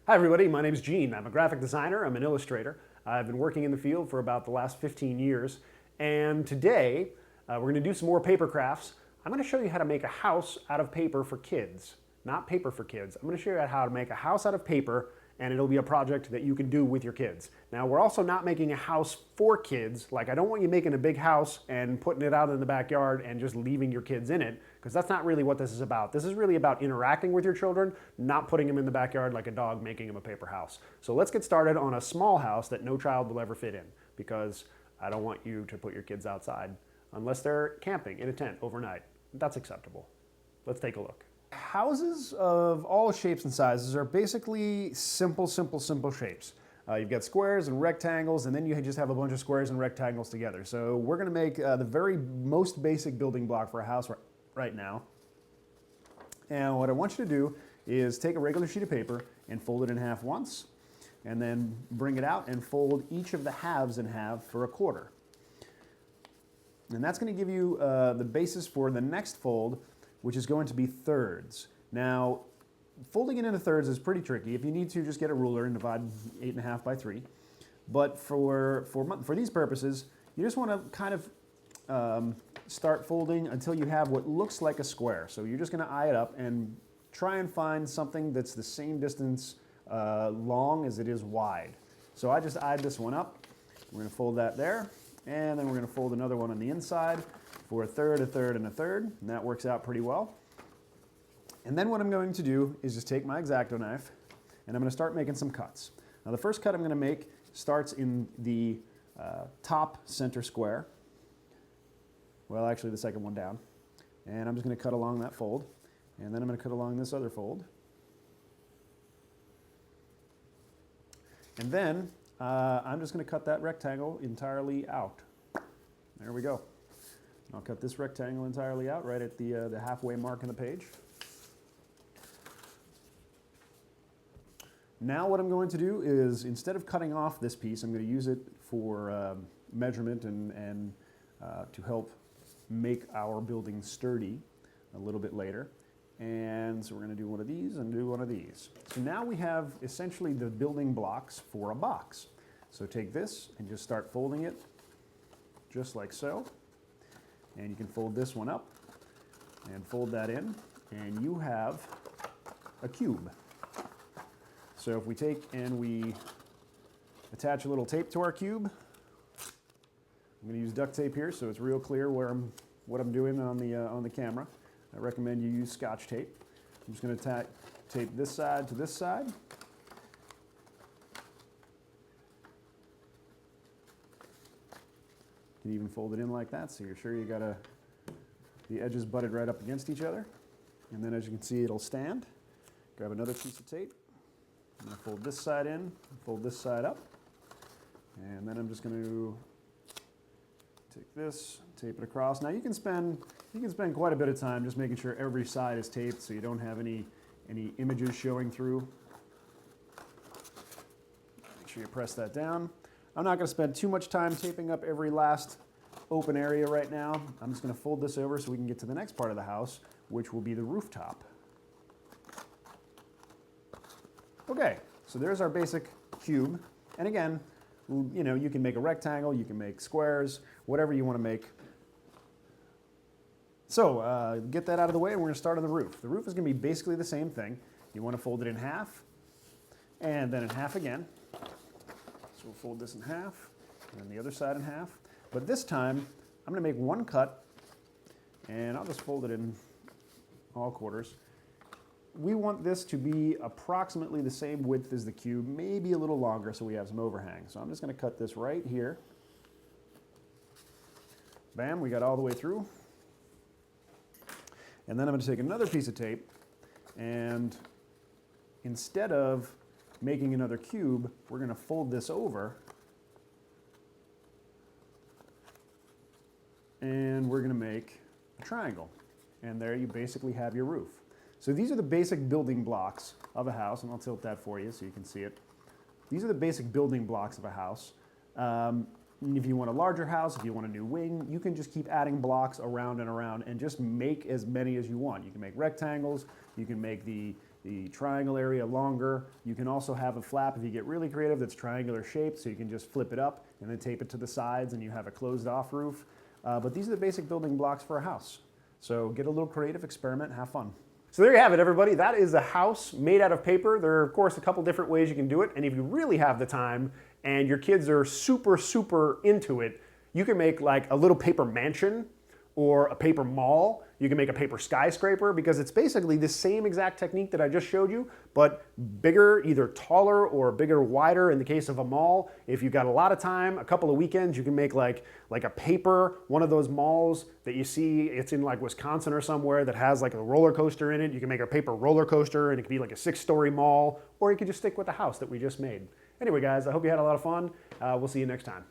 Hi everybody, my name is Gene. I'm a graphic designer, I'm an illustrator. I've been working in the field for about the last 15 years, and today we're going to do some more paper crafts. I'm going to show you how to make a house out of paper for kids. Not paper for kids. I'm going to show you how to make a house out of paper, and it'll be a project that you can do with your kids. Now, we're also not making a house for kids. Like, I don't want you making a big house and putting it out in the backyard and just leaving your kids in it, because that's not really what this is about. This is really about interacting with your children, not putting them in the backyard like a dog, making them a paper house. So let's get started on a small house that no child will ever fit in, because I don't want you to put your kids outside unless they're camping in a tent overnight. That's acceptable. Let's take a look. Houses of all shapes and sizes are basically simple shapes. You've got squares and rectangles, and then you just have a bunch of squares and rectangles together. So we're going to make the very most basic building block for a house right now. And what I want you to do is take a regular sheet of paper and fold it in half once, and then bring it out and fold each of the halves in half for a quarter. And that's going to give you the basis for the next fold, which is going to be thirds. Now, folding it into thirds is pretty tricky. If you need to, just get a ruler and divide 8.5 by 3. But for these purposes, you just want to kind of start folding until you have what looks like a square. So you're just going to eye it up and try and find something that's the same distance long as it is wide. So I just eyed this one up. We're going to fold that there, and then we're going to fold another one on the inside for a third, a third, and a third, and that works out pretty well. And then what I'm going to do is just take my X-Acto knife, and I'm going to start making some cuts. Now the first cut I'm going to make starts in the top center square. Well, actually the second one down. And I'm just going to cut along that fold, and then I'm going to cut along this other fold. And then I'm just going to cut that rectangle entirely out. There we go. I'll cut this rectangle entirely out right at the halfway mark in the page. Now what I'm going to do is, instead of cutting off this piece, I'm going to use it for measurement and to help make our building sturdy a little bit later. And so we're going to do one of these and do one of these. So now we have essentially the building blocks for a box. So take this and just start folding it just like so. And you can fold this one up and fold that in, and you have a cube. So if we take and we attach a little tape to our cube, I'm going to use duct tape here so it's real clear what I'm doing on the camera. I recommend you use Scotch tape. I'm just going to tape this side to this side. You can even fold it in like that, so you're sure you got the edges butted right up against each other. And then as you can see, it'll stand. Grab another piece of tape. I'm going to fold this side in, fold this side up. And then I'm just going to take this, tape it across. Now you can spend quite a bit of time just making sure every side is taped so you don't have any images showing through. Make sure you press that down. I'm not going to spend too much time taping up every last open area right now. I'm just going to fold this over so we can get to the next part of the house, which will be the rooftop. Okay, so there's our basic cube. And again, you know, you can make a rectangle, you can make squares, whatever you want to make. So get that out of the way, and we're going to start on the roof. The roof is going to be basically the same thing. You want to fold it in half, and then in half again. We'll fold this in half, and then the other side in half. But this time, I'm going to make one cut, and I'll just fold it in all quarters. We want this to be approximately the same width as the cube, maybe a little longer so we have some overhang. So I'm just going to cut this right here. Bam, we got all the way through. And then I'm going to take another piece of tape, and instead of making another cube, we're going to fold this over, and we're going to make a triangle. And there you basically have your roof. So these are the basic building blocks of a house, and I'll tilt that for you so you can see it. These are the basic building blocks of a house. If you want a larger house, if you want a new wing, you can just keep adding blocks around and around and just make as many as you want. You can make rectangles, you can make the the triangle area longer. You can also have a flap if you get really creative that's triangular shaped, so you can just flip it up and then tape it to the sides and you have a closed off roof. But these are the basic building blocks for a house. So get a little creative, experiment, have fun. So there you have it, everybody. That is a house made out of paper. There are, of course, a couple different ways you can do it. And if you really have the time and your kids are super, super into it, you can make like a little paper mansion or a paper mall. You can make a paper skyscraper, because it's basically the same exact technique that I just showed you, but bigger, either taller or bigger, wider in the case of a mall. If you've got a lot of time, a couple of weekends, you can make like a paper, one of those malls that you see, it's in like Wisconsin or somewhere, that has like a roller coaster in it. You can make a paper roller coaster and it could be like a 6-story mall, or you could just stick with the house that we just made. Anyway, guys, I hope you had a lot of fun. We'll see you next time.